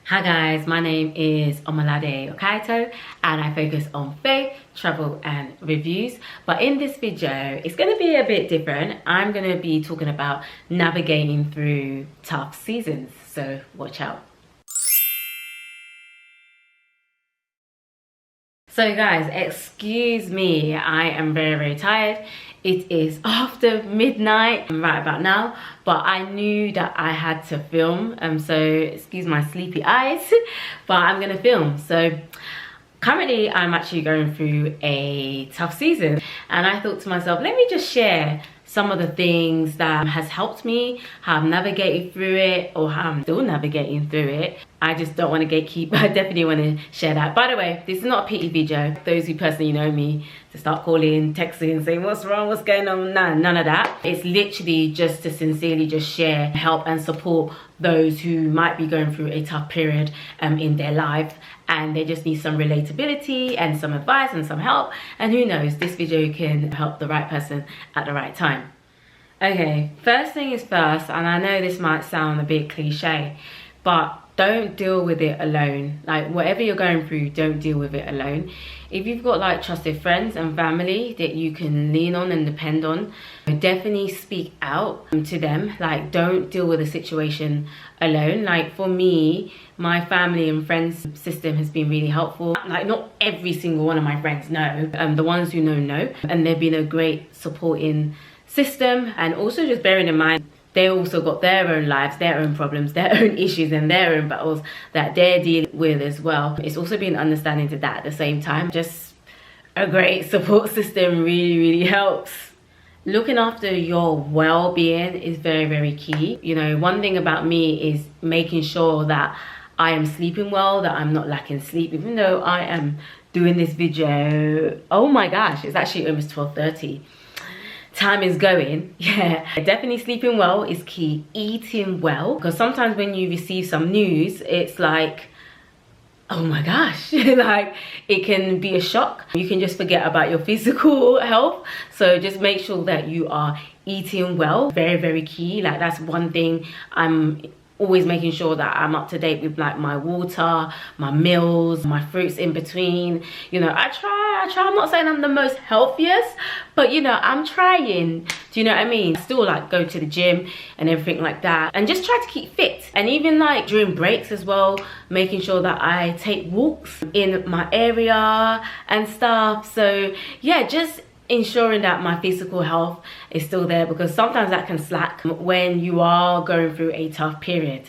Hi guys, my name is omoladeokaiyeto and I focus on faith, travel and reviews. But in this video, it's going to be a bit different. I'm going to be talking about navigating through tough seasons, so watch out. So guys, excuse me, I am very tired. It is after midnight right about now, but I knew that I had to film, so excuse my sleepy eyes, but I'm gonna film. So currently I'm actually going through a tough season, and I thought to myself, let me just share some of the things that has helped me, how I've navigated through it, or how I'm still navigating through it. I just don't want to gatekeep. I definitely want to share that. By the way, this is not a pity video. Those who personally know me, to start calling, texting, saying what's wrong, what's going on, none of that. It's literally just to sincerely just share, help and support those who might be going through a tough period in their life, and they just need some relatability and some advice and some help, and who knows, this video can help the right person at the right time. Okay, first thing is first, and I know this might sound a bit cliche, but don't deal with it alone. Like, whatever you're going through, don't deal with it alone. If you've got like trusted friends and family that you can lean on and depend on, definitely speak out to them. Like, don't deal with the situation alone. Like, for me, my family and friends system has been really helpful. Like, not every single one of my friends know, the ones who know, and they've been a great supporting system. And also just bearing in mind, they also got their own lives, their own problems, their own issues and their own battles that they're dealing with as well. It's also been understanding to that at the same time. Just a great support system really helps. Looking after your well-being is very key. You know, one thing about me is making sure that I am sleeping well, that I'm not lacking sleep, even though I am doing this video. Oh my gosh, it's actually almost 12:30. Time is going. Yeah, definitely sleeping well is key. Eating well, because sometimes when you receive some news, it's like, oh my gosh, like it can be a shock. You can just forget about your physical health, so just make sure that you are eating well. Very key. Like, that's one thing I'm always making sure that I'm up to date with, like my water, my meals, my fruits in between. You know, I try. I'm not saying I'm the most healthiest, but you know, I'm trying. Do you know what I mean? Still like go to the gym and everything like that, and just try to keep fit. And even like during breaks as well, making sure that I take walks in my area and stuff. So yeah, just ensuring that my physical health is still there, because sometimes that can slack when you are going through a tough period.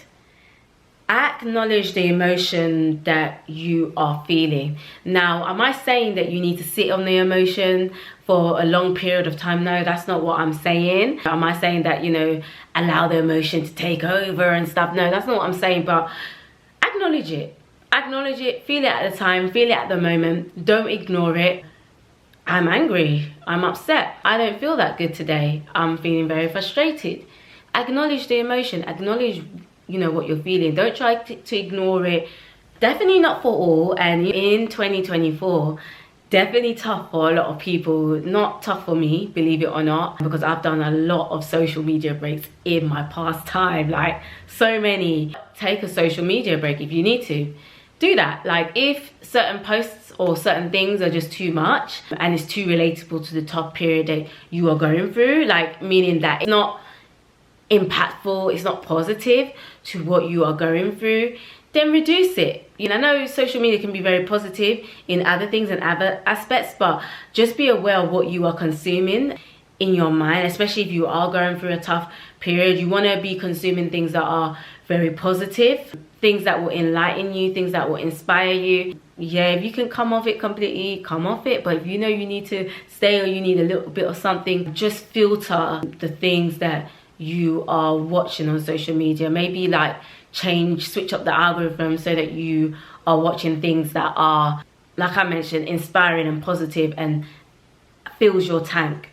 Acknowledge the emotion that you are feeling. Now, am I saying that you need to sit on the emotion for a long period of time? No, that's not what I'm saying. Am I saying that, you know, allow the emotion to take over and stuff? No, that's not what I'm saying, but acknowledge it. Acknowledge it, feel it at the time, feel it at the moment. Don't ignore it. I'm angry, I'm upset, I don't feel that good today, I'm feeling very frustrated. Acknowledge the emotion, acknowledge, you know, what you're feeling. Don't try to ignore it. Definitely not for all, and in 2024, definitely tough for a lot of people. Not tough for me, believe it or not, because I've done a lot of social media breaks in my past time, like so many. Take a social media break if you need to. Do that. Like, if certain posts or certain things are just too much and it's too relatable to the tough period that you are going through, like meaning that it's not impactful, it's not positive to what you are going through, then reduce it. You know, I know social media can be very positive in other things and other aspects, but just be aware of what you are consuming in your mind, especially if you are going through a tough period. You want to be consuming things that are very positive, things that will enlighten you, things that will inspire you. Yeah, if you can come off it completely, come off it. But if you know you need to stay, or you need a little bit of something, just filter the things that you are watching on social media. Maybe like switch up the algorithm so that you are watching things that are, like I mentioned, inspiring and positive and fills your tank.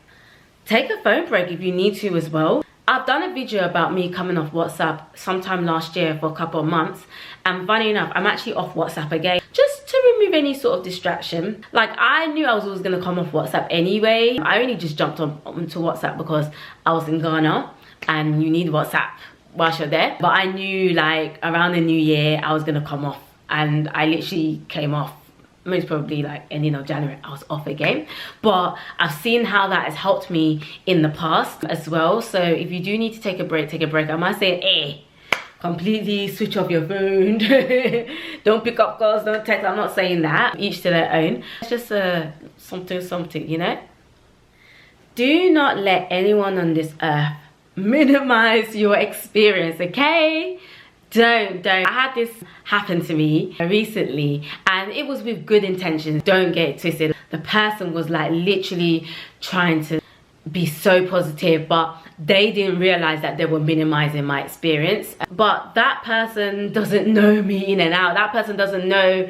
Take a phone break if you need to as well. I've done a video about me coming off WhatsApp sometime last year for a couple of months, and funny enough, I'm actually off WhatsApp again, just to remove any sort of distraction. Like, I knew I was always going to come off WhatsApp anyway. I only just jumped onto WhatsApp because I was in Ghana and you need WhatsApp whilst you're there. But I knew like around the new year I was gonna come off, and I literally came off most probably like ending of January. I was off again. But I've seen how that has helped me in the past as well. So if you do need to take a break, take a break. I might say completely switch off your phone. Don't pick up calls, don't text. I'm not saying that, each to their own. It's just something, you know. Do not let anyone on this earth minimize your experience, okay? Don't. I had this happen to me recently, and it was with good intentions. Don't get it twisted. The person was like literally trying to be so positive, but they didn't realize that they were minimizing my experience. But that person doesn't know me in and out. That person doesn't know,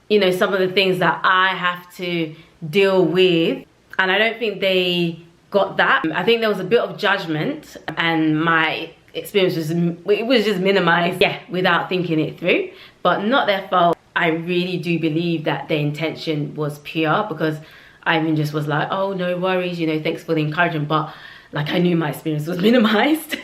you know, some of the things that I have to deal with, and I don't think they got that. I think there was a bit of judgment, and my experience was just minimized, yeah, without thinking it through. But not their fault. I really do believe that their intention was pure, because I even just was like, oh, no worries, you know, thanks for the encouragement. But like, I knew my experience was minimized.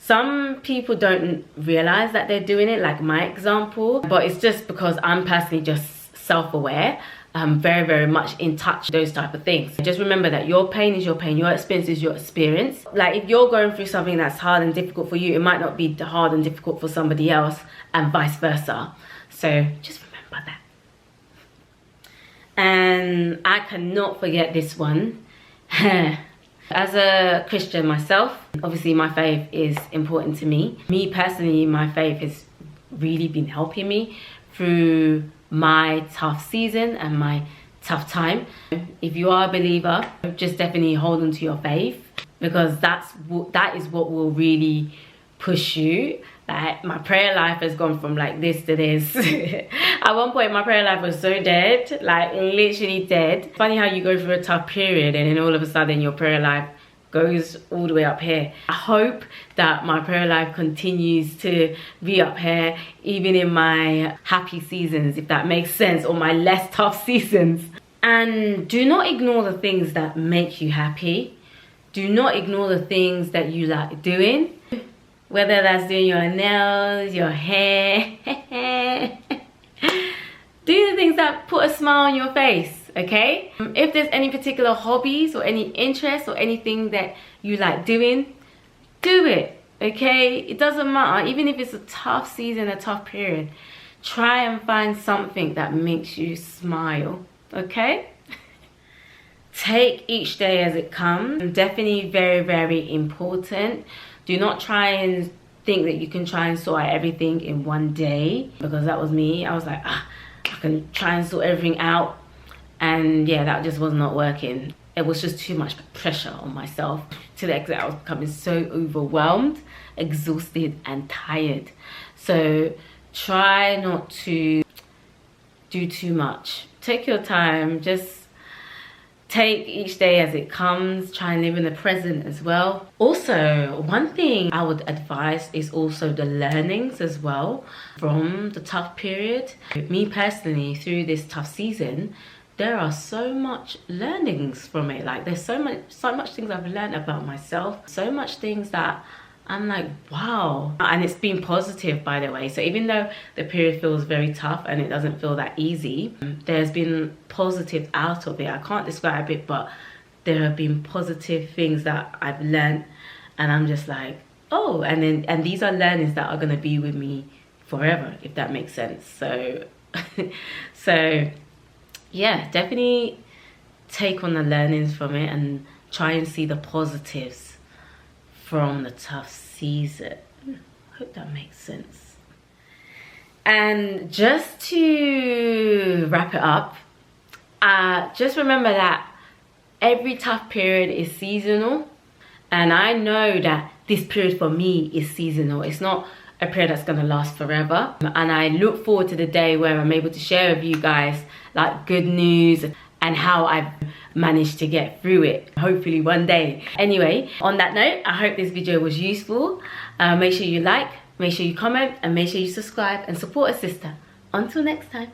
Some people don't realize that they're doing it, like my example, but it's just because I'm personally just self-aware. I'm very, very much in touch with those type of things. Just remember that your pain is your pain, your experience is your experience. Like, if you're going through something that's hard and difficult for you, it might not be hard and difficult for somebody else, and vice versa. So just remember that. And I cannot forget this one. As a Christian myself, obviously my faith is important to me. Me personally, my faith has really been helping me through my tough season and my tough time. If you are a believer, just definitely hold on to your faith, because that is what will really push you. Like, my prayer life has gone from like this to this. At one point my prayer life was so dead, like literally dead. Funny how you go through a tough period and then all of a sudden your prayer life goes all the way up here. I hope that my prayer life continues to be up here even in my happy seasons, if that makes sense, or my less tough seasons. And do not ignore the things that make you happy. Do not ignore the things that you like doing, whether that's doing your nails, your hair. Do the things that put a smile on your face. Okay, if there's any particular hobbies or any interests or anything that you like doing, do it. Okay, it doesn't matter. Even if it's a tough season, a tough period, try and find something that makes you smile. Okay, take each day as it comes. Definitely very, very important. Do not try and think that you can try and sort out everything in one day, because that was me. I was like, I can try and sort everything out. And yeah, that just was not working. It was just too much pressure on myself, to the extent I was becoming so overwhelmed, exhausted and tired. So try not to do too much. Take your time, just take each day as it comes. Try and live in the present as well. Also, one thing I would advise is also the learnings as well from the tough period. Me personally, through this tough season, there are so much learnings from it. Like, there's so much things I've learned about myself, so much things that I'm like, wow. And it's been positive, by the way. So even though the period feels very tough and it doesn't feel that easy, there's been positive out of it. I can't describe it, but there have been positive things that I've learned, and I'm just like, oh. And these are learnings that are going to be with me forever, if that makes sense. So yeah, definitely take on the learnings from it and try and see the positives from the tough season. Hope that makes sense. And just to wrap it up, just remember that every tough period is seasonal, and I know that this period for me is seasonal. It's not a period that's going to last forever, and I look forward to the day where I'm able to share with you guys like good news and how I've managed to get through it, hopefully one day. Anyway, on that note, I hope this video was useful. Make sure you like, make sure you comment, and make sure you subscribe and support a sister. Until next time.